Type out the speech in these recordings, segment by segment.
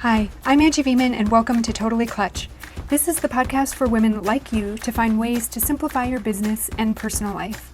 Hi, I'm Angie Viehman, and welcome to Totally Clutch. This is the podcast for women like you to find ways to simplify your business and personal life.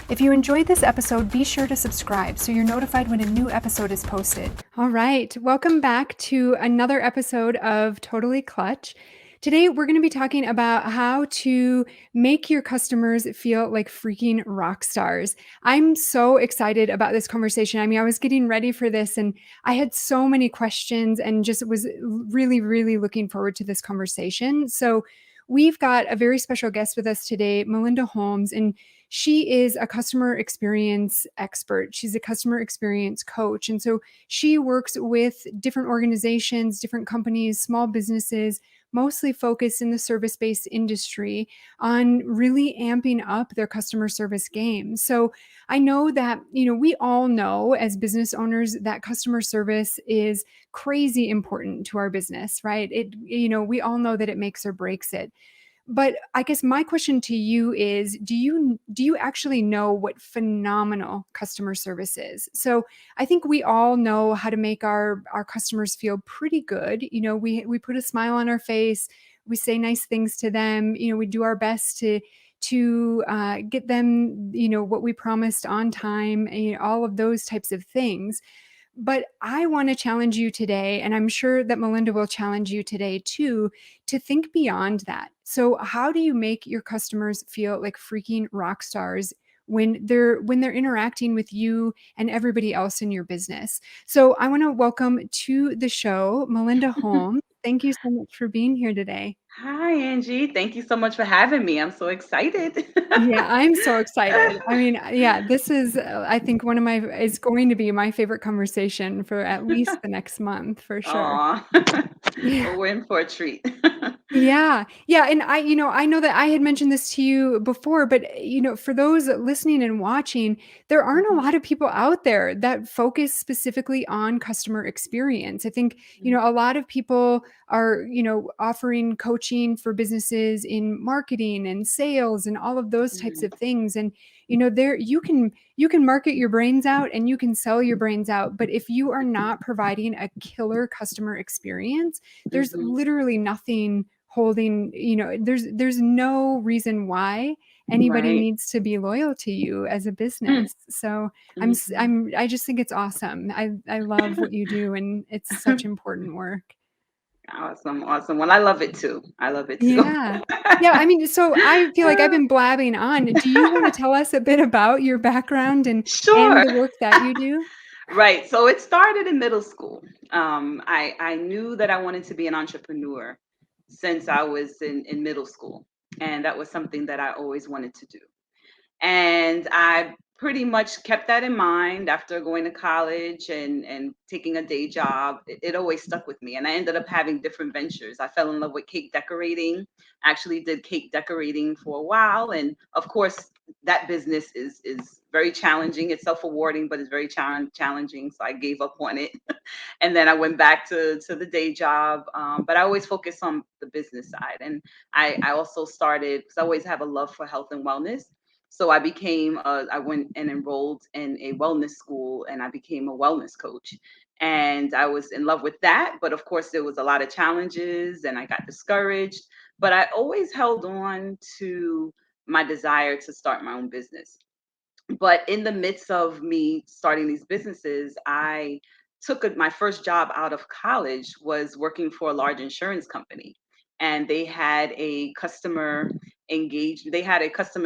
If you enjoyed this episode, be sure to subscribe so you're notified when a new episode is posted. All right, welcome back to another episode of Totally Clutch. Today, we're going to be talking about how to make your customers feel like freaking rock stars. I'm so excited about this conversation. I mean, I was getting ready for this and I had so many questions and just was really, really looking forward to this conversation. So, we've got a very special guest with us today, Melinda Holmes, and she is a customer experience expert. She's a customer experience coach. And so she works with different organizations, different companies, small businesses, mostly focused in the service-based industry on really amping up their customer service game. So I know that, we all know as business owners that customer service is crazy important to our business, right? We all know that it makes or breaks it. But I guess my question to you is, do you actually know what phenomenal customer service is? So I think we all know how to make our customers feel pretty good. We put a smile on our face, we say nice things to them. We do our best to get them, what we promised on time. All of those types of things. But I want to challenge you today, and I'm sure that Melinda will challenge you today too, to think beyond that. So, how do you make your customers feel like freaking rock stars when they're interacting with you and everybody else in your business? So, I want to welcome to the show Melinda Holmes. Thank you so much for being here today. Hi, Angie. Thank you so much for having me. I'm so excited. Yeah, I'm so excited. I mean, yeah, this is, I think is going to be my favorite conversation for at least the next month for sure. Aw. Yeah. Well, we're in for a treat. Yeah. Yeah, and I know that I had mentioned this to you before, but, for those listening and watching, there aren't a Mhm, lot of people out there that focus specifically on customer experience. I think, mhm, a lot of people are, offering coaching for businesses in marketing and sales and all of those types mhm, of things. And, there you can market your brains out and you can sell your brains out, but if you are not providing a killer customer experience, there's mhm. literally nothing holding, there's no reason why anybody Right. needs to be loyal to you as a Mm, business. So mhm. I just think it's awesome. I love what you do, and it's such important work. Awesome, awesome. Well, I love it too. I love it too. Yeah. Yeah, I mean, so I feel like I've been blabbing on. Do you want to tell us a bit about your background and Sure. the work that you do? Right. So it started in middle school. I knew that I wanted to be an entrepreneur since I was in middle school, and that was something that I always wanted to do. And I pretty much kept that in mind after going to college and taking a day job. It always stuck with me. And I ended up having different ventures. I fell in love with cake decorating, actually did cake decorating for a while. And of course, that business is very challenging. It's self-rewarding, but it's very challenging. So I gave up on it. And then I went back to the day job. But I always focus on the business side. And I also started, because I always have a love for health and wellness. So I went and enrolled in a wellness school and I became a wellness coach. And I was in love with that. But of course, there was a lot of challenges and I got discouraged. But I always held on to my desire to start my own business. But in the midst of me starting these businesses, I my first job out of college was working for a large insurance company. And they had a customer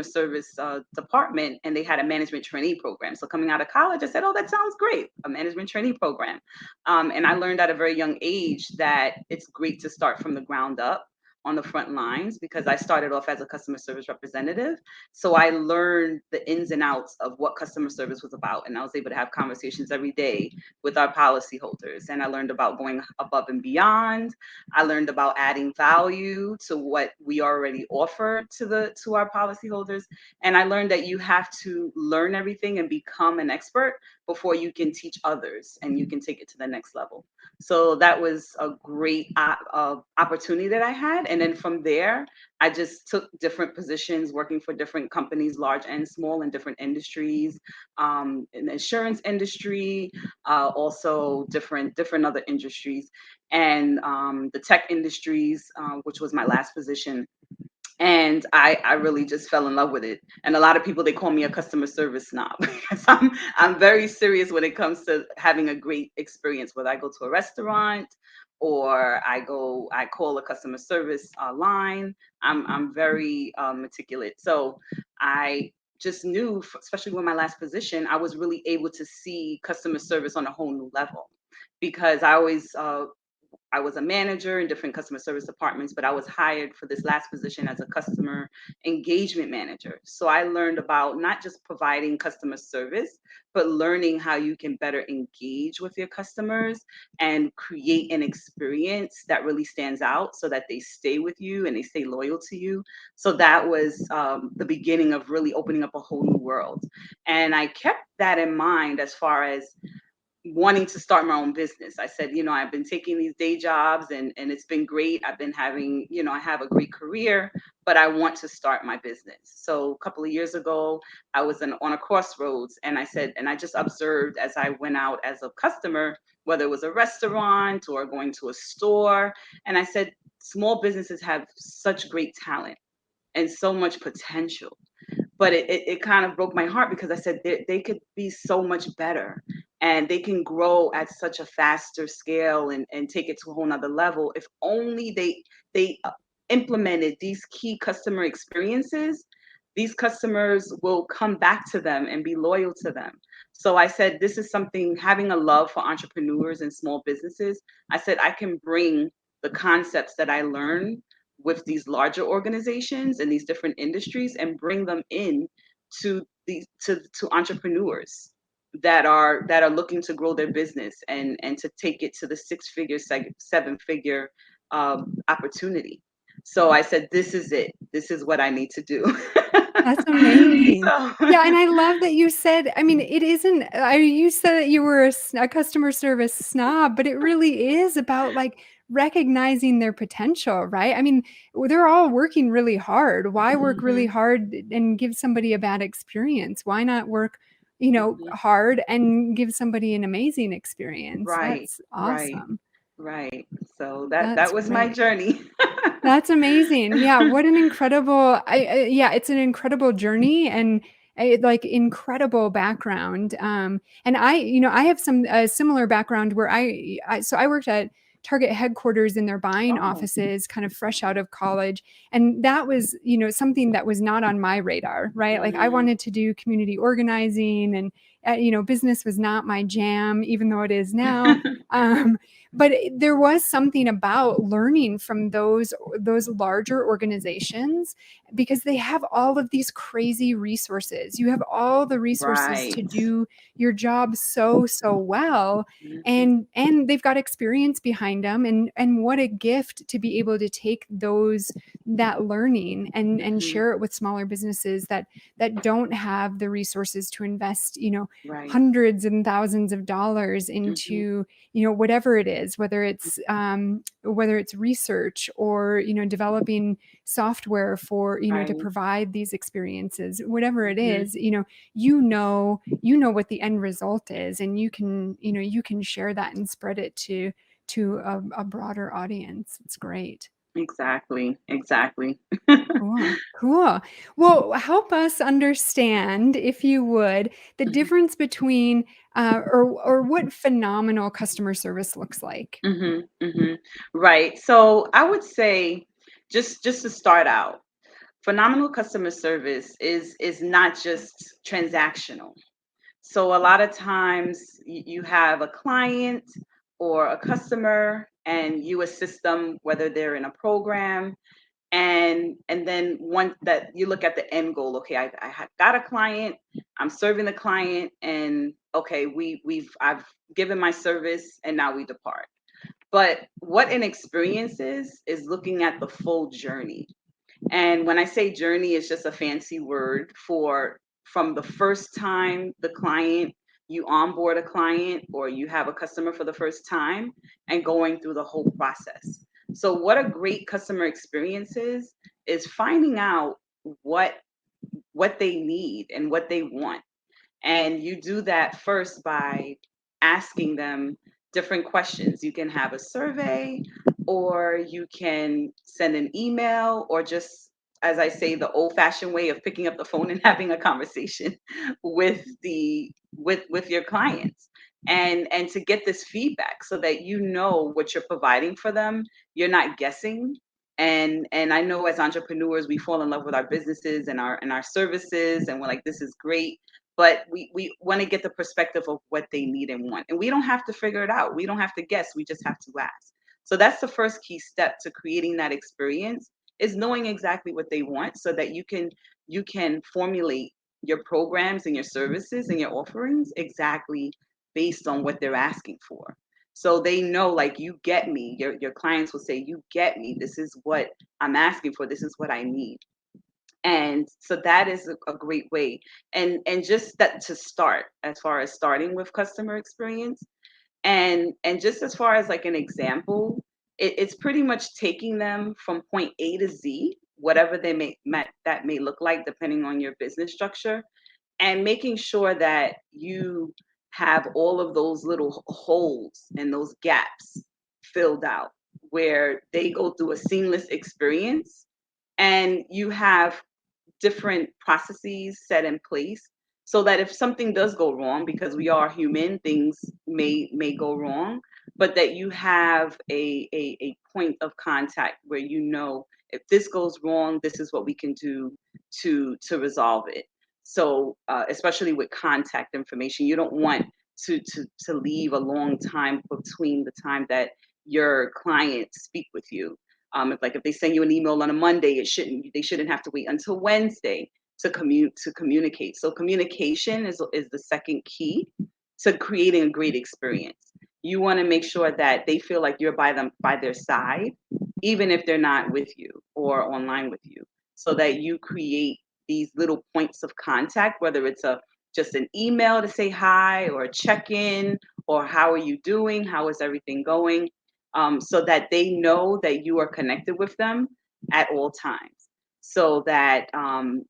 service department, and they had a management trainee program. So coming out of college, I said, oh, that sounds great, a management trainee program. And I learned at a very young age that it's great to start from the ground up on the front lines, because I started off as a customer service representative. So I learned the ins and outs of what customer service was about. And I was able to have conversations every day with our policyholders. And I learned about going above and beyond. I learned about adding value to what we already offer to our policyholders. And I learned that you have to learn everything and become an expert before you can teach others and you can take it to the next level. So that was a great opportunity that I had. And then from there, I just took different positions working for different companies, large and small, in different industries, in the insurance industry, also different other industries, and the tech industries, which was my last position. And I really just fell in love with it. And a lot of people, they call me a customer service snob because I'm very serious when it comes to having a great experience. Whether I go to a restaurant or I call a customer service line, I'm very meticulous. So I just knew, especially with my last position, I was really able to see customer service on a whole new level, because I was a manager in different customer service departments, but I was hired for this last position as a customer engagement manager. So I learned about not just providing customer service, but learning how you can better engage with your customers and create an experience that really stands out so that they stay with you and they stay loyal to you. So that was the beginning of really opening up a whole new world. And I kept that in mind as far as wanting to start my own business. I said, I've been taking these day jobs, and it's been great. I've been having, I have a great career, but I want to start my business. So a couple of years ago, I was on a crossroads, and I said, and I just observed as I went out as a customer, whether it was a restaurant or going to a store, and I said, small businesses have such great talent and so much potential, but it kind of broke my heart, because I said they could be so much better, and they can grow at such a faster scale and take it to a whole nother level if only they implemented these key customer experiences. These customers will come back to them and be loyal to them. So I said, this is something, having a love for entrepreneurs and small businesses. I said, I can bring the concepts that I learned with these larger organizations and these different industries and bring them in to entrepreneurs that are looking to grow their business and to take it to the six-figure, seven-figure opportunity. So I said, this is it. This is what I need to do. That's amazing. So, Yeah, and I love that you said, I mean, it isn't, you said that you were a customer service snob, but it really is about like recognizing their potential, right? I mean, they're all working really hard. Why work really mhm, hard and give somebody a bad experience? Why not work, mhm. hard and give somebody an amazing experience? Right, That's right, awesome. right. So that That's was my great. journey. That's amazing. Yeah, what an incredible yeah, it's an incredible journey and like incredible background. And I have some similar background where so I worked at Target headquarters in their buying Oh, offices kind of fresh out of college, and that was, something that was not on my radar, right? Like I mhm. wanted to do community organizing and business was not my jam even though it is now. Um but there was something about learning from those larger organizations, because they have all of these crazy resources. You have all the resources to Right. do your job so well, Mhm, and they've got experience behind them, and what a gift to be able to take that learning and mhm. share it with smaller businesses that don't have the resources to invest, Right. hundreds and thousands of dollars Mhm, into, whatever it is, whether it's research or developing software for, to right. provide these experiences, whatever it Mhm. is, you know what the end result is, and you can share that and spread it to a broader audience. It's great. Exactly, exactly. Cool, cool. Well, help us understand, if you would, the Mhm, difference between or what phenomenal customer service looks like. mhm, mhm. Right. So I would say, just to start out, phenomenal customer service is not just transactional. So a lot of times you have a client or a customer and you assist them, whether they're in a program, and then one that you look at the end goal. Okay, got a client, I'm serving the client, and okay, I've given my service, and now we depart. But what an experience is looking at the full journey. And when I say journey, it's just a fancy word for from the first time the client you onboard a client or you have a customer for the first time and going through the whole process. So what a great customer experience is finding out what what they need and what they want. And you do that first by asking them different questions. You can have a survey, or you can send an email, or just, as I say, the old fashioned way of picking up the phone and having a conversation with with your clients. And to get this feedback so that you know what you're providing for them, you're not guessing. And I know as entrepreneurs we fall in love with our businesses and our services, and we're like, this is great, but we want to get the perspective of what they need and want. And we don't have to figure it out. We don't have to guess. We just have to ask. So that's the first key step to creating that experience, is knowing exactly what they want so that you can formulate your programs and your services and your offerings exactly based on what they're asking for. So they know, like, you get me. Your clients will say, you get me. This is what I'm asking for. This is what I need. And so that is a great way. And just that, to start, as far as starting with customer experience, and just as far as like an example, it's pretty much taking them from point A to Z, whatever that may look like depending on your business structure, and making sure that you have all of those little holes and those gaps filled out, where they go through a seamless experience, and you have different processes set in place so that if something does go wrong, because we are human, things may go wrong, but that you have a point of contact where you know, if this goes wrong, this is what we can do to resolve it. So especially with contact information, you don't want to leave a long time between the time that your clients speak with you. If they send you an email on a Monday, they shouldn't have to wait until Wednesday to communicate. So communication is the second key to creating a great experience. You want to make sure that they feel like you're by their side, even if they're not with you or online with you, so that you create these little points of contact, whether it's a just an email to say hi, or a check-in, or how are you doing, how is everything going, so that they know that you are connected with them at all times, so that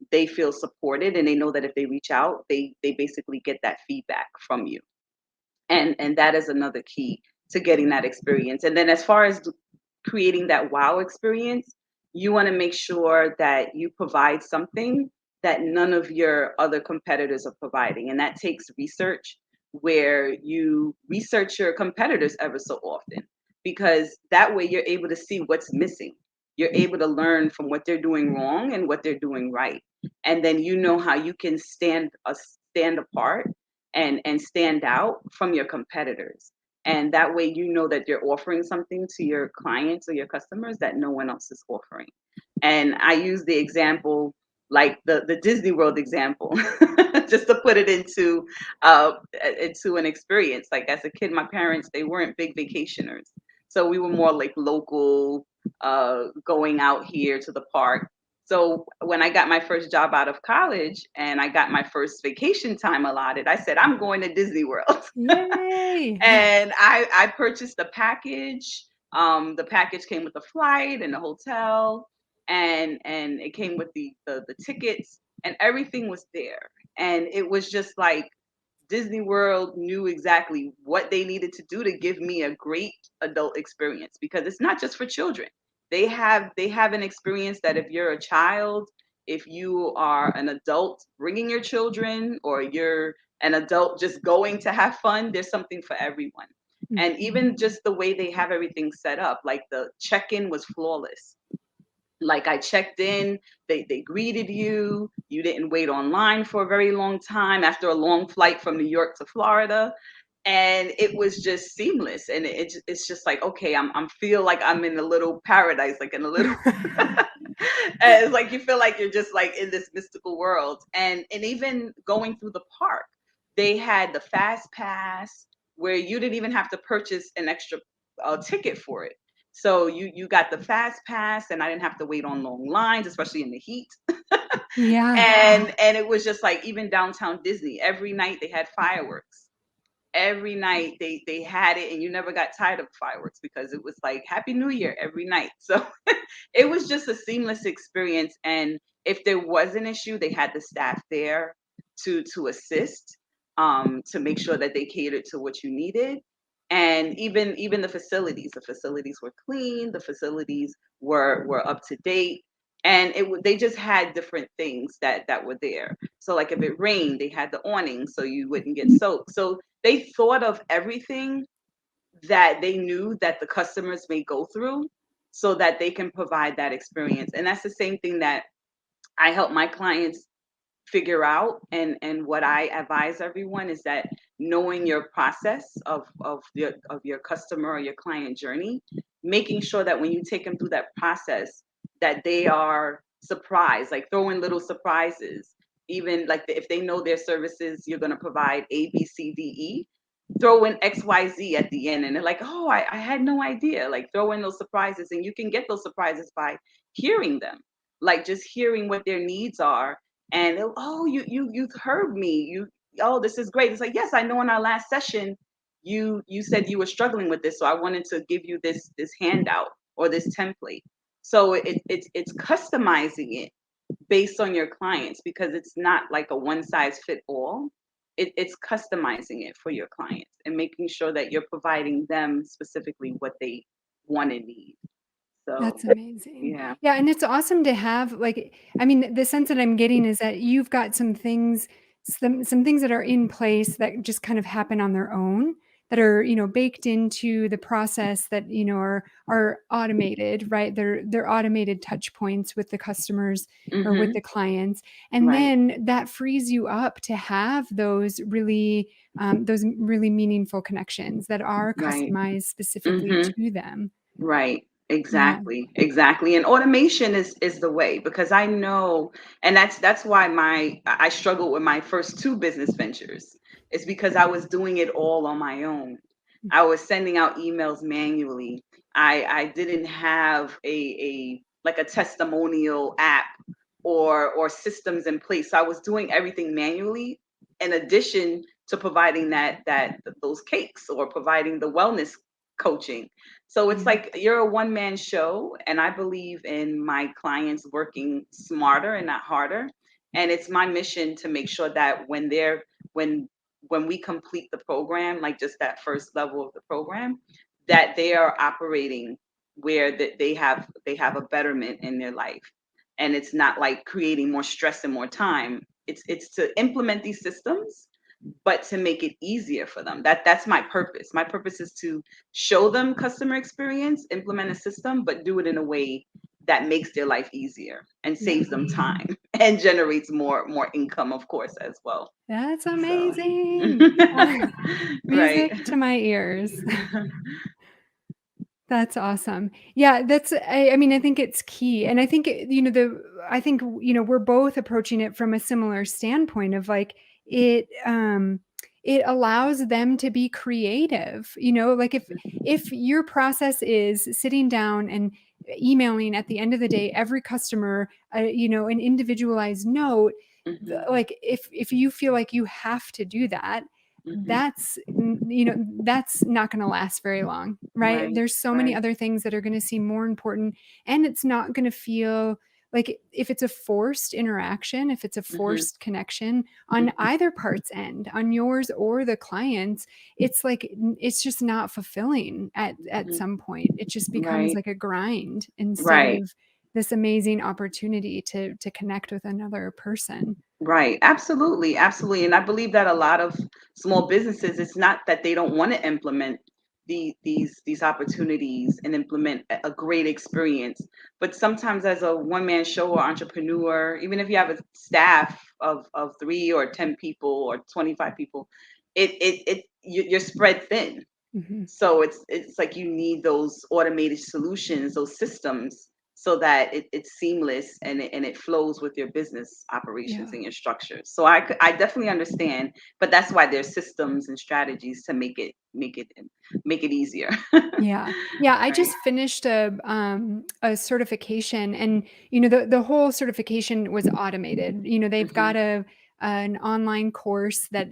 they feel supported, and they know that if they reach out, they basically get that feedback from you. And that is another key to getting that experience. And then as far as creating that wow experience, you want to make sure that you provide something that none of your other competitors are providing. And that takes research, where you research your competitors ever so often, because that way you're able to see what's missing. You're able to learn from what they're doing wrong and what they're doing right. And then you know how you can stand apart and stand out from your competitors. And that way you know that you're offering something to your clients or your customers that no one else is offering. And I use the example, like the Disney World example, just to put it into an experience. Like, as a kid, my parents, they weren't big vacationers, so we were more like local, going out here to the park. So when I got my first job out of college and I got my first vacation time allotted, I said, I'm going to Disney World. Yay! And I purchased a package. The package came with the flight and the hotel, and it came with the tickets, and everything was there. And it was just like Disney World knew exactly what they needed to do to give me a great adult experience, because it's not just for children. They have an experience that if you're a child, if you are an adult bringing your children, or you're an adult just going to have fun, there's something for everyone. And Mhm. even just the way they have everything set up, like the check-in was flawless. Like, I checked in, they greeted you. You didn't wait online for a very long time after a long flight from New York to Florida, and it was just seamless. And it's just like, okay, I'm feel like I'm in a little paradise, like in a little. And it's like you feel like you're just like in this mystical world. And even going through the park, they had the fast pass, where you didn't even have to purchase an extra ticket for it. So you got the fast pass, and I didn't have to wait on long lines, especially in the heat. Yeah. And it was just like, even downtown Disney, every night they had fireworks. every night they had it, and you never got tired of fireworks because it was like Happy New Year every night. So it was just a seamless experience. And if there was an issue, they had the staff there to assist, to make sure that they catered to what you needed. And even the facilities were clean, the facilities were up to date, and they just had different things that were there. So like if it rained, they had the awning so you wouldn't get soaked. So they thought of everything that they knew that the customers may go through so that they can provide that experience. And that's the same thing that I help my clients figure out. And what I advise everyone is that knowing your process of your customer or your client journey, making sure that when you take them through that process, that they are surprised, like throw in little surprises. Even like if they know their services, you're going to provide A, B, C, D, E, throw in XYZ at the end, and they're like, oh, I had no idea. Like throw in those surprises, and you can get those surprises by hearing them, like just hearing what their needs are. And oh, you've heard me, oh, this is great. It's like, yes, I know in our last session you said you were struggling with this, so I wanted to give you this handout or this template. So it's customizing it based on your clients, because it's not like a one size fit all. It's customizing it for your clients and making sure that you're providing them specifically what they want and need. So That's amazing. yeah. Yeah, and it's awesome to have, like, I mean, the sense that I'm getting is that you've got some things that are in place that just kind of happen on their own, that are, baked into the process, that, are automated, right? They're automated touch points with the customers or with Mm-hmm. the clients. And Right. then that frees you up to have those really meaningful connections that are Right. customized specifically Mm-hmm. to them. Right. Yeah. Exactly. Exactly. And automation is the way, because I know, and that's why I struggled with my first two business ventures. It's because I was doing it all on my own. I was sending out emails manually. I didn't have a like a testimonial app or systems in place. So I was doing everything manually, in addition to providing those cakes or providing the wellness coaching. So it's Yeah. like you're a one man show, and I believe in my clients working smarter and not harder. And it's my mission to make sure that when when we complete the program, like just that first level of the program, that they are operating where that they have a betterment in their life. And it's not like creating more stress and more time. It's to implement these systems, but to make it easier for them. That's my purpose. My purpose is to show them customer experience, implement a system, but do it in a way that makes their life easier and Yeah. saves them time and generates more income, of course, as well. That's So amazing. right. Music to my ears. That's awesome. Yeah, I mean, I think it's key. And I think, I think, we're both approaching it from a similar standpoint of like it, it allows them to be creative, like if your process is sitting down and emailing at the end of the day, every customer, an individualized note, Hmm. like if you feel like you have to do that, Hmm. that's not going to last very long, right? Right. There's so many Right. other things that are going to seem more important, and it's not going to feel like, if it's a forced interaction, if it's a Hmm. forced connection on Hmm. either part's end, on yours or the client's, it's like it's just not fulfilling at Hmm. some point. It just becomes Right. like a grind instead Right. of this amazing opportunity to connect with another person. Right. Absolutely. Absolutely. And I believe that a lot of small businesses, it's not that they don't want to implement these opportunities and implement a great experience. But sometimes as a one man show or entrepreneur, even if you have a staff of 3 or 10 people or 25 people, you're spread thin. Mhm. So it's like you need those automated solutions, those systems, so that it's seamless and it flows with your business operations Yeah. and your structures. So I definitely understand, but that's why there's systems and strategies to make it easier. Yeah. Yeah, I Right. just finished a certification, and the whole certification was automated. They've got Hmm. an online course that,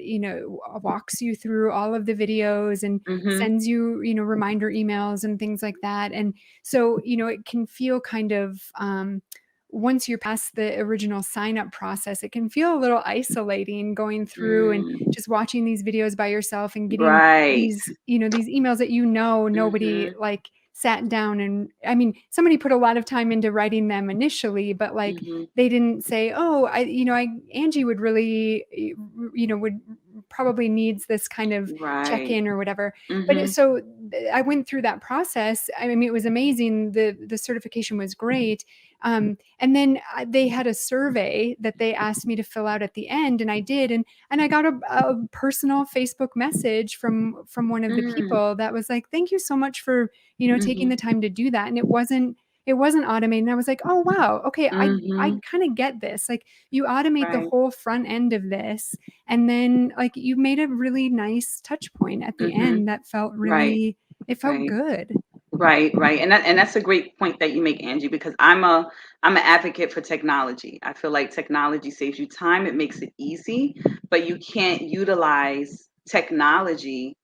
walks you through all of the videos and Mhm. sends you, reminder emails and things like that. And so, it can feel kind of, once you're past the original sign up process, it can feel a little isolating going through and Mm. just watching these videos by yourself and getting Right. these emails that, nobody Mhm. like sat down and, I mean, somebody put a lot of time into writing them initially, but like Mhm. they didn't say, oh, Angie would really, would probably needs this kind of check Right. in or whatever. But Mhm. I went through that process. I mean, it was amazing. The certification was great. And then they had a survey that they asked me to fill out at the end, and I did. And I got a personal Facebook message from one of the Mm. people that was like, "Thank you so much for taking Mhm. the time to do that." And it wasn't automated. And I was like, "Oh wow, okay, I Mhm. kind of get this. Like you automate the Right. whole front end of this, and then like you made a really nice touch point at the Mhm. end that felt Right. really, it felt Right. good." Right, right. And that's a great point that you make, Angie, because I'm an advocate for technology. I feel like technology saves you time, it makes it easy, but you can't utilize technology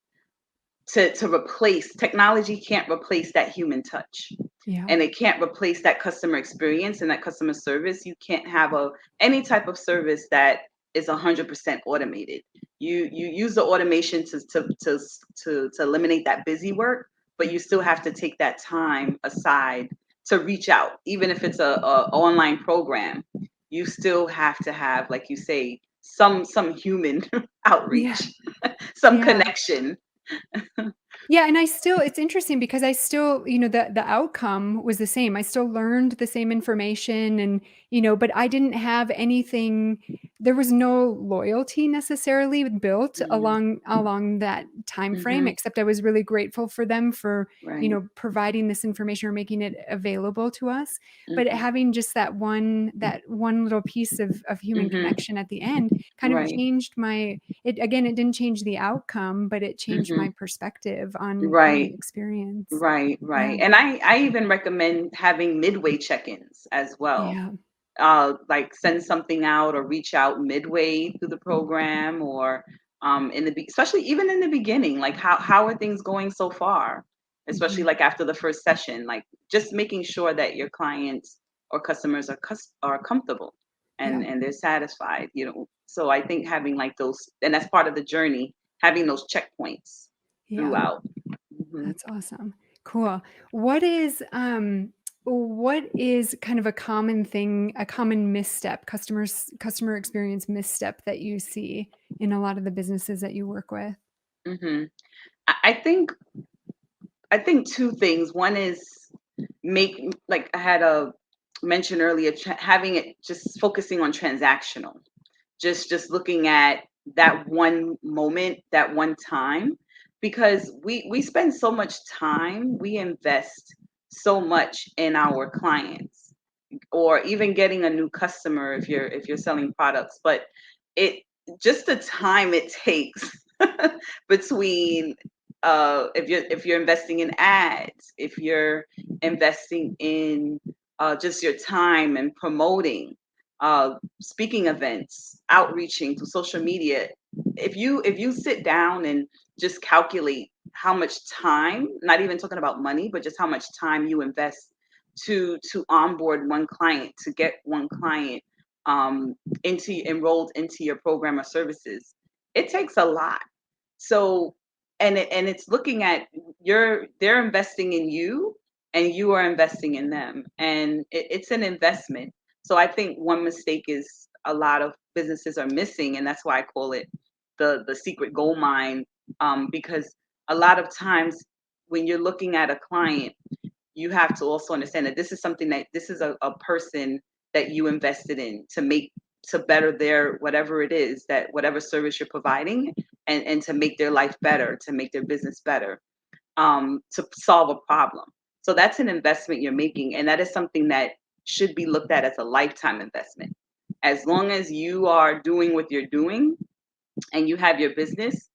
to replace technology can't replace that human touch. Yeah. And it can't replace that customer experience and that customer service. You can't have a any type of service that is 100% automated. You use the automation to eliminate that busy work, but you still have to take that time aside to reach out, even if it's a online program. You still have to have, like you say, some human Yeah. outreach, some Yeah. connection. Yeah, and it's interesting because I still, the outcome was the same. I still learned the same information and, but I didn't have anything, there was no loyalty necessarily built Mm, along that time frame, mhm. except I was really grateful for them for, Right. providing this information or making it available to us. But Mhm. having just that one little piece of human Mhm. connection at the end kind of Right. changed it didn't change the outcome, but it changed Mhm. my perspective on the Right. experience. Right. Yeah. Right. And I even recommend having midway check-ins as well. Yeah. Like send something out or reach out midway through the program or especially even in the beginning, like how are things going so far? Especially Mhm. like after the first session, like just making sure that your clients or customers are comfortable Yeah. and they're satisfied, So I think having like those, and that's part of the journey, having those checkpoints Yeah. throughout. Hmm. That's awesome. Cool. What is what is kind of a common thing, a common misstep, customer experience misstep that you see in a lot of the businesses that you work with? Hmm. I think two things. One is make like I had a mention earlier, having it just focusing on transactional, just looking at that one moment, that one time, because we spend so much time, we invest so much in our clients, or even getting a new customer if you're selling products, but it just the time it takes between if you're investing in ads, if you're investing in just your time and promoting speaking events, outreaching to social media. If you sit down and just calculate how much time, not even talking about money, but just how much time you invest to onboard one client, to get one client into enrolled into your program or services, it takes a lot. So, and it's looking at they're investing in you, and you are investing in them, and it's an investment. So I think one mistake is a lot of businesses are missing, and that's why I call it the secret gold mine, because a lot of times when you're looking at a client, you have to also understand that this is a person that you invested in to better their whatever it is, that whatever service you're providing, and to make their life better, to make their business better, to solve a problem. So that's an investment you're making, and that is something that should be looked at as a lifetime investment. As long as you are doing what you're doing and you have your business,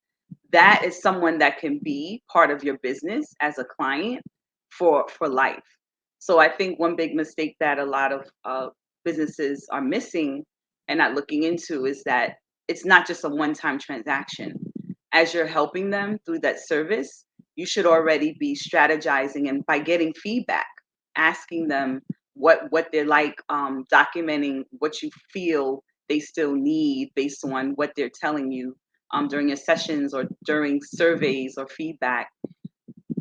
that is someone that can be part of your business as a client for life. So I think one big mistake that a lot of businesses are missing and not looking into is that it's not just a one-time transaction. As you're helping them through that service, you should already be strategizing, and by getting feedback, asking them what they're like, documenting what you feel they still need based on what they're telling you during your sessions or during surveys or feedback,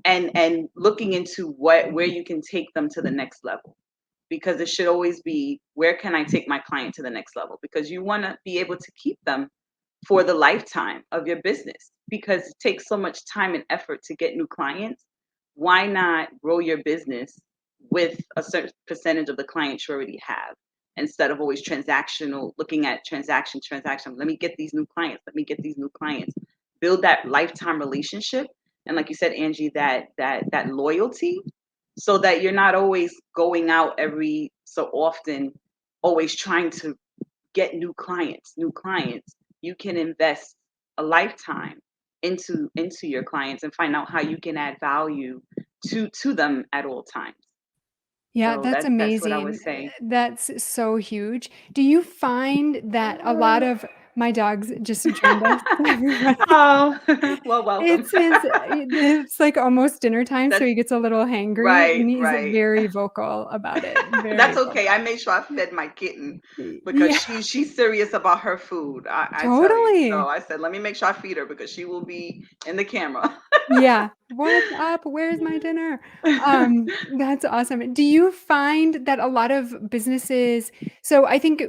and looking into where you can take them to the next level, because it should always be, where can I take my client to the next level, because you want to be able to keep them for the lifetime of your business, because it takes so much time and effort to get new clients. Why not grow your business with a certain percentage of the clients you already have, instead of always transactional, looking at transaction. Let me get these new clients. Let me get these new clients. Build that lifetime relationship, and like you said, Angie, that loyalty, so that you're not always going out every so often, always trying to get new clients. You can invest a lifetime into your clients and find out how you can add value to them at all times. Yeah, So that's that's what I would amazing. say. That's so huge. Do you find that a lot of my dogs just joined us, everybody? Oh, well, welcome. It's like almost dinner time, so That's he gets a little hangry, right, and he's right. very vocal about it, That's very okay. I vocal. made sure I fed my kitten, because Yeah, she's serious about her food. I tell you. So totally. I said, let me make sure I feed her, because she will be in the camera. Yeah. "What's up? Where's my dinner?" That's awesome. Do you find that a lot of businesses so I think,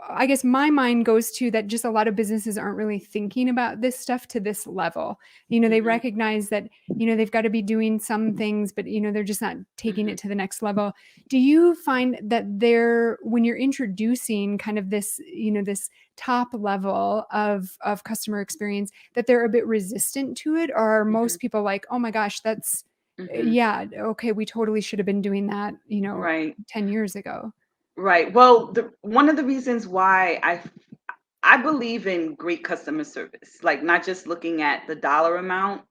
I guess my mind goes to that just a lot of businesses aren't really thinking about this stuff to this level. They Hmm. recognize that, they've gotta be doing some things, but, they're just not taking Hmm. it to the next level. Do you find that when you're introducing kind of this, this top level of customer experience, that they're a bit resistant to it, or are Hmm. most people like, "Oh my gosh, that's Hmm. yeah, okay, we totally should have been doing that, Right. 10 years ago." Right. Well, one of the reasons why I believe in great customer service, like not just looking at the dollar amount.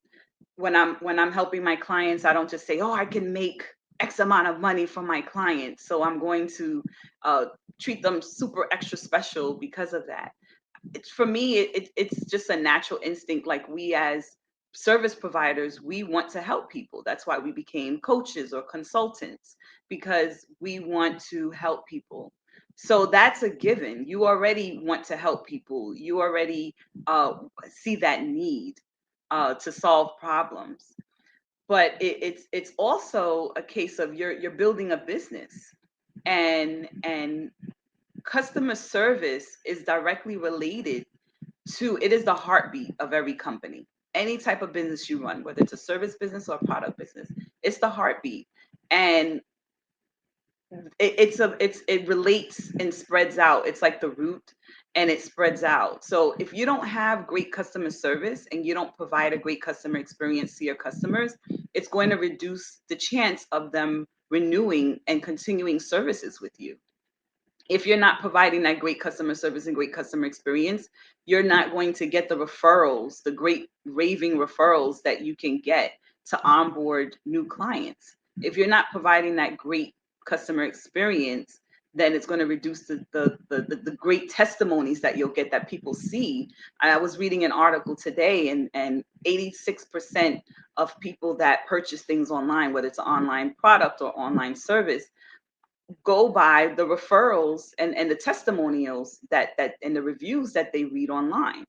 When I'm helping my clients, I don't just say, "Oh, I can make X amount of money from my clients, so I'm going to uh, treat them super extra special because of that." It's, for me, it's just a natural instinct. Like, we as service providers, we want to help people. That's why we became coaches or consultants, because we want to help people. So that's a given. You already want to help people. You already see that need to solve problems. But it's also a case of, you're building a business, and customer service is directly related to, it is the heartbeat of every company. Any type of business you run, whether it's a service business or a product business, it's the heartbeat. And it relates and spreads out. It's like the root, and it spreads out. So if you don't have great customer service and you don't provide a great customer experience to your customers, it's going to reduce the chance of them renewing and continuing services with you. If you're not providing that great customer service and great customer experience, you're not going to get the referrals, the great raving referrals that you can get to onboard new clients. If you're not providing that great customer experience, then it's going to reduce the great testimonies that you'll get, that people see. I was reading an article today, and 86% of people that purchase things online, whether it's an online product or online service, go by the referrals and the testimonials that and the reviews that they read online.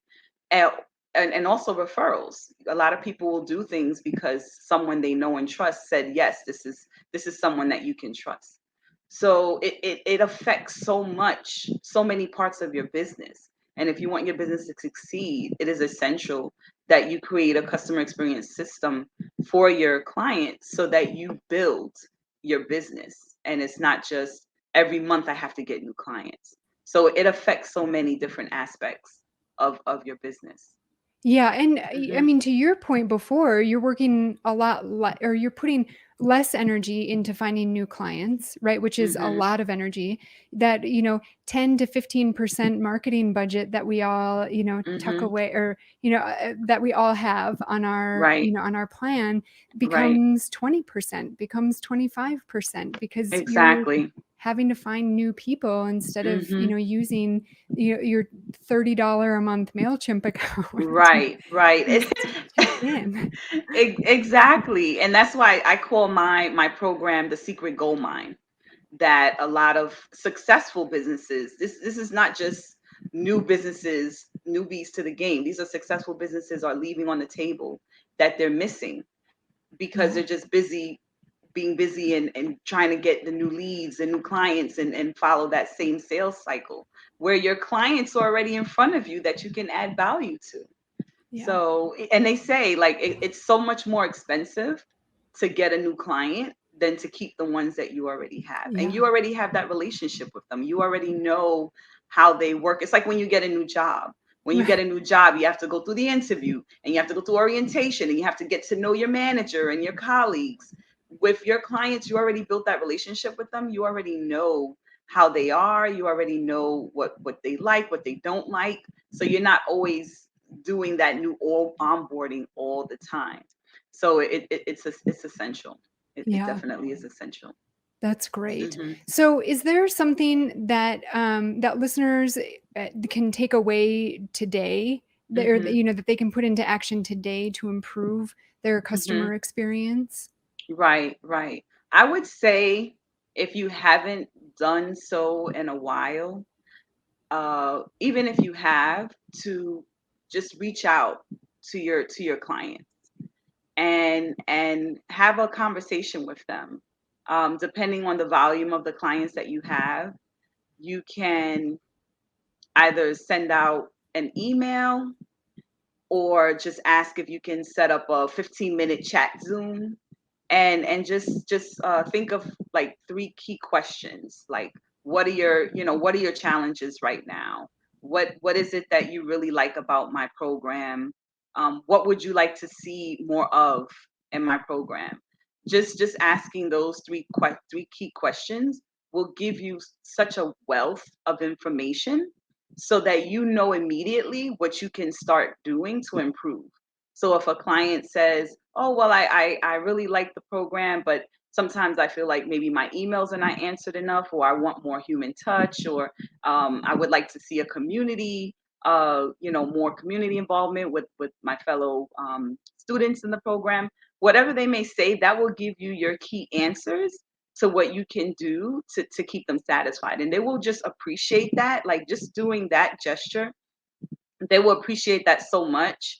and, and also referrals. A lot of people will do things because someone they know and trust said, yes, this is someone that you can trust. So it affects so many parts of your business. And if you want your business to succeed, it is essential that you create a customer experience system for your clients, so that you build your business, and it's not just every month I have to get new clients. So it affects so many different aspects of your business. Yeah, and I Hmm. mean, to your point before, you're working a lot or you're putting less energy into finding new clients, right? Which is a Hmm. lot of energy that, 10 to 15% marketing budget that we all, tuck Hmm. away, or, that we all have on our, Right. on our plan, Right. becomes 20%, becomes 25%, because you're Exactly. having to find new people instead of, Hmm. using your $30 a month MailChimp account Right, right. to check in. Exactly. And that's why I call my program the secret gold mine, that a lot of successful businesses, this is not just new businesses, newbies to the game. These are successful businesses are leaving on the table that they're missing because Yeah. they're just busy being busy and trying to get the new leads and new clients and follow that same sales cycle where your clients are already in front of you that you can add value to. Yeah. So, and they say like it's so much more expensive to get a new client than to keep the ones that you already have. And Yeah. you already have that relationship with them. You already know how they work. It's like when you get a new job. When you get Right. a new job, you have to go through the interview and you have to go through orientation and you have to get to know your manager and your colleagues. With your clients, you already built that relationship with them. You already know how they are. You already know what they like, what they don't like. So you're not always doing that new all onboarding all the time. So it's essential. It Yeah. definitely is essential. That's great. Hmm. So, is there something that that listeners can take away today, that, or that, Hmm. that they can put into action today to improve their Hmm. customer experience? Right, right. I would say if you haven't done so in a while, even if you have, to just reach out to your client and have a conversation with them. Depending on the volume of the clients that you have, you can either send out an email or just ask if you can set up a 15-minute chat Zoom and just think of like three key questions, like what are your challenges right now, what is it that you really like about my program, what would you like to see more of in my program. Just asking those three key questions will give you such a wealth of information so that you know immediately what you can start doing to improve. So if a client says, "Oh, well, I really like the program, but sometimes I feel like maybe my emails are not answered enough, or I want more human touch, or I would like to see a community, more community involvement with my fellow students in the program." Whatever they may say, that will give you your key answers to what you can do to keep them satisfied. And they will just appreciate that, like just doing that gesture, they will appreciate that so much.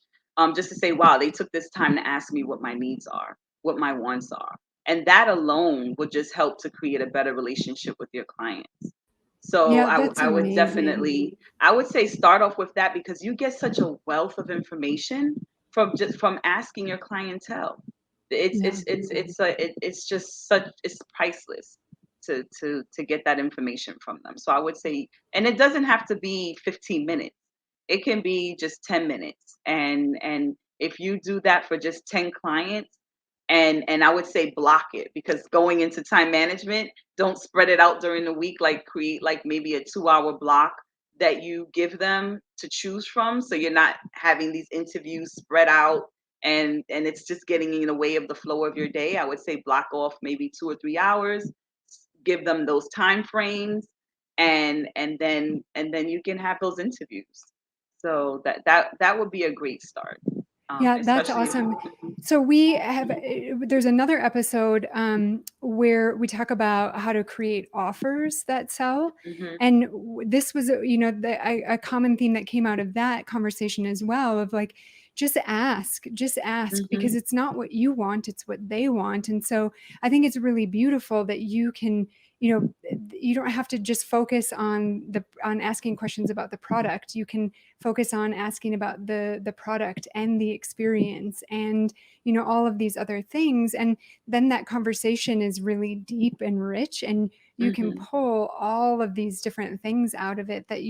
Just to say, wow, they took this time to ask me what my needs are, what my wants are. And that alone would just help to create a better relationship with your clients. So Yeah, that's I would amazing. definitely, I would say start off with that because you get such a wealth of information from asking your clientele. Yeah. It's just such, it's priceless to get that information from them. So I would say, and it doesn't have to be 15 minutes. It can be just 10 minutes. And if you do that for just 10 clients, and I would say block it, because going into time management, don't spread it out during the week, like create like maybe a 2 hour block that you give them to choose from, so you're not having these interviews spread out and it's just getting in the way of the flow of your day. I would say block off maybe 2 or 3 hours, give them those time frames, and then you can have those interviews. So that would be a great start, Yeah, that's especially if awesome. So we have there's another episode where we talk about how to create offers that sell, Mhm, and this was a common theme that came out of that conversation as well, of like, just ask, because mhm, it's not what you want, it's what they want. And so I think it's really beautiful that you can, you don't have to just focus on asking questions about the product. You can focus on asking about the product and the experience, and all of these other things, and then that conversation is really deep and rich, and you can mhm. pull all of these different things out of it that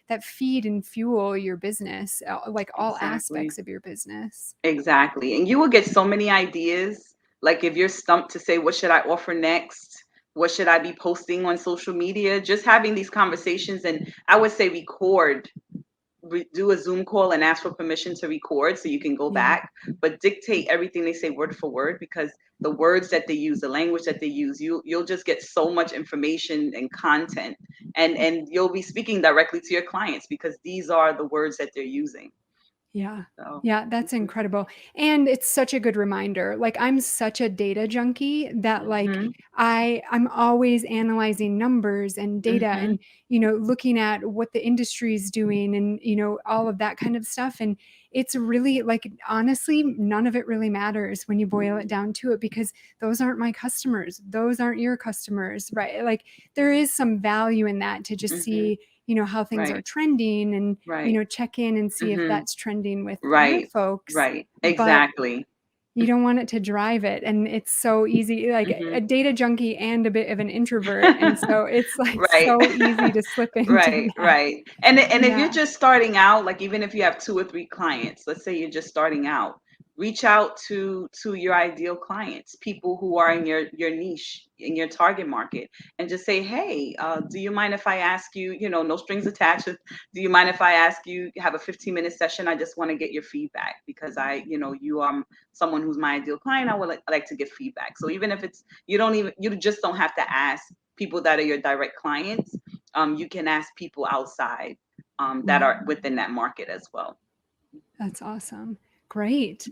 that feed and fuel your business, like all Exactly. aspects of your business. Exactly. And you will get so many ideas. Like if you're stumped to say, what should I offer next? What should I be posting on social media? Just having these conversations, and I would say do a Zoom call and ask for permission to record so you can go Yeah. back, but dictate everything they say word for word, because the words that they use, the language that they use, you'll just get so much information and content, and you'll be speaking directly to your clients because these are the words that they're using. Yeah. So, Yeah, that's incredible. And it's such a good reminder. Like I'm such a data junkie that like hmm I'm always analyzing numbers and data hmm and looking at what the industry is doing and all of that kind of stuff, and it's really like honestly none of it really matters when you boil it down to it, because those aren't my customers. Those aren't your customers, right? Like there is some value in that to just hmm see how things are Right. trending and Right. check in and see if hmm that's trending with your Right. folks. Right. But Exactly. you don't want it to drive it. And it's so easy, like hmm a data junkie and a bit of an introvert. And so it's like Right. so easy to slip into Right, that. right. And if you're Yeah. just starting out, like even if you have 2 or 3 clients, let's say you're just starting out, reach out to your ideal clients, people who are in your niche, in your target market, and just say, hey, do you mind if I ask you, no strings attached, do you mind if I ask you, have a 15-minute session? I just want to get your feedback because you are someone who's my ideal client. I would like to get feedback. So even if it's, you just don't have to ask people that are your direct clients. You can ask people outside that Yeah. are within that market as well. That's awesome. Great.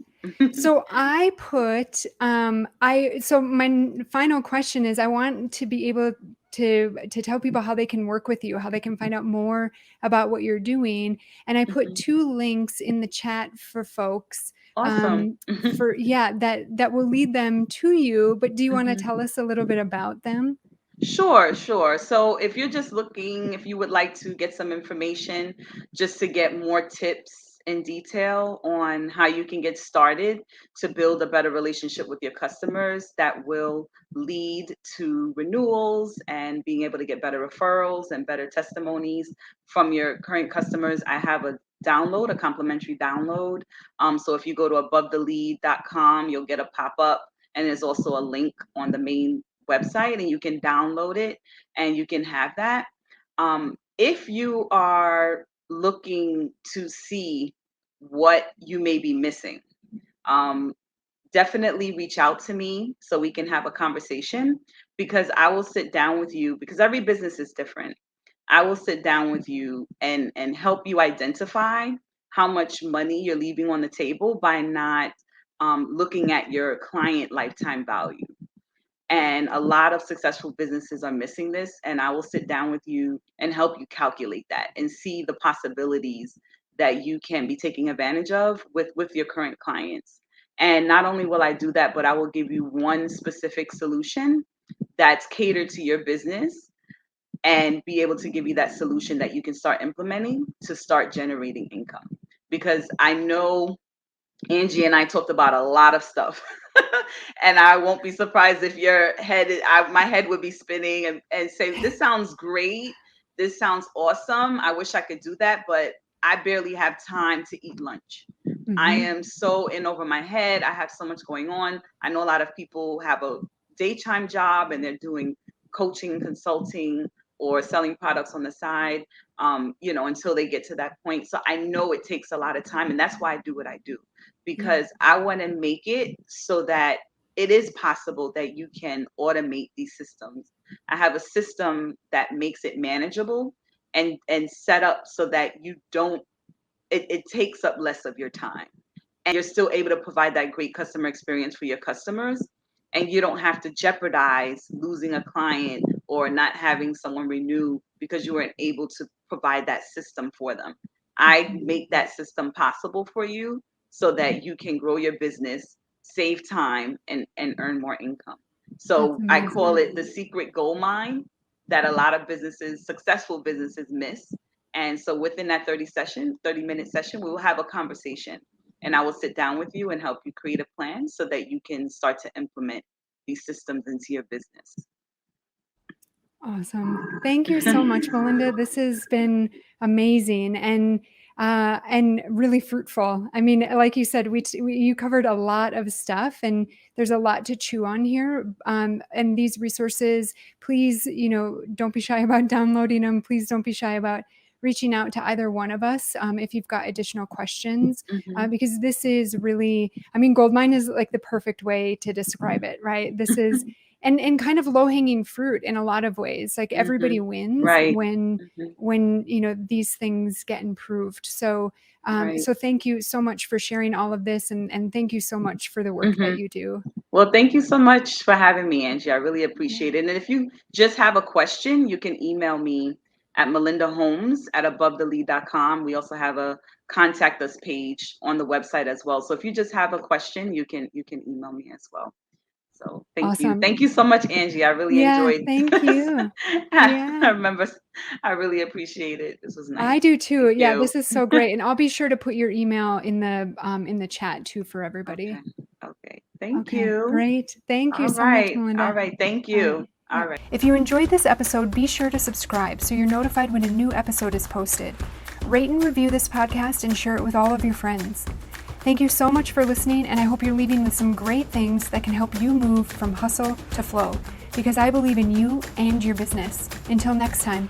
So I put so my final question is I want to be able to tell people how they can work with you, how they can find out more about what you're doing, and I put Mhm. 2 links in the chat for folks Awesome. for that will lead them to you, but do you want to Mhm. tell us a little bit about them? Sure, sure. So if you're just looking, if you would like to get some information just to get more tips in detail on how you can get started to build a better relationship with your customers that will lead to renewals and being able to get better referrals and better testimonies from your current customers, I have a complimentary download. So if you go to abovethelead.com, you'll get a pop-up, and there's also a link on the main website, and you can download it and you can have that. If you are looking to see what you may be missing, um, definitely reach out to me so we can have a conversation, because I will sit down with you, because every business is different. I will sit down with you and help you identify how much money you're leaving on the table by not looking at your client lifetime value. And a lot of successful businesses are missing this. And I will sit down with you and help you calculate that and see the possibilities that you can be taking advantage of with your current clients. And not only will I do that, but I will give you one specific solution that's catered to your business and be able to give you that solution that you can start implementing to start generating income. Because I know Angie and I talked about a lot of stuff. And I won't be surprised if my head would be spinning and say, this sounds great. This sounds awesome. I wish I could do that, but I barely have time to eat lunch. I Mhm. am so in over my head. I have so much going on. I know a lot of people have a daytime job and they're doing coaching, consulting, or selling products on the side, until they get to that point. So I know it takes a lot of time, and that's why I do what I do, Yeah. because I want to make it so that it is possible that you can automate these systems. I have a system that makes it manageable and set up so that you don't it takes up less of your time, and you're still able to provide that great customer experience for your customers, and you don't have to jeopardize losing a client or not having someone renew because you weren't able to provide that system for them. I Mhm. make that system possible for you so that you can grow your business, save time, and earn more income. That's So I call amazing. it the secret gold mine that a lot of businesses, successful businesses, miss. And so within that 30-minute session, we will have a conversation, and I will sit down with you and help you create a plan so that you can start to implement these systems into your business. Awesome. Thank you so much, Melinda. This has been amazing and really fruitful. I mean, like you said, you covered a lot of stuff, and there's a lot to chew on here. And these resources, please, don't be shy about downloading them. Please don't be shy about reaching out to either one of us if you've got additional questions, because this is really, I mean, goldmine is like the perfect way to describe it, right? This is, and kind of low-hanging fruit in a lot of ways. Like everybody wins Right. when these things get improved. So so thank you so much for sharing all of this, and thank you so much for the work that you do. Well, thank you so much for having me, Angie. I really appreciate it. And if you just have a question, you can email me at melindaholmes@abovethelead.com. We also have a contact us page on the website as well. So if you just have a question, you can email me as well. So thank you. Awesome. Thank you so much, Angie. I really enjoyed Thank this. you. I remember, I really appreciate it. This was nice. I do too. Thank you. This is so great. And I'll be sure to put your email in the chat too for everybody. Okay. Thank you. Great. Thank you so much, Melinda. All right. Thank you. All right. If you enjoyed this episode, be sure to subscribe so you're notified when a new episode is posted. Rate and review this podcast and share it with all of your friends. Thank you so much for listening, and I hope you're leaving with some great things that can help you move from hustle to flow, because I believe in you and your business. Until next time.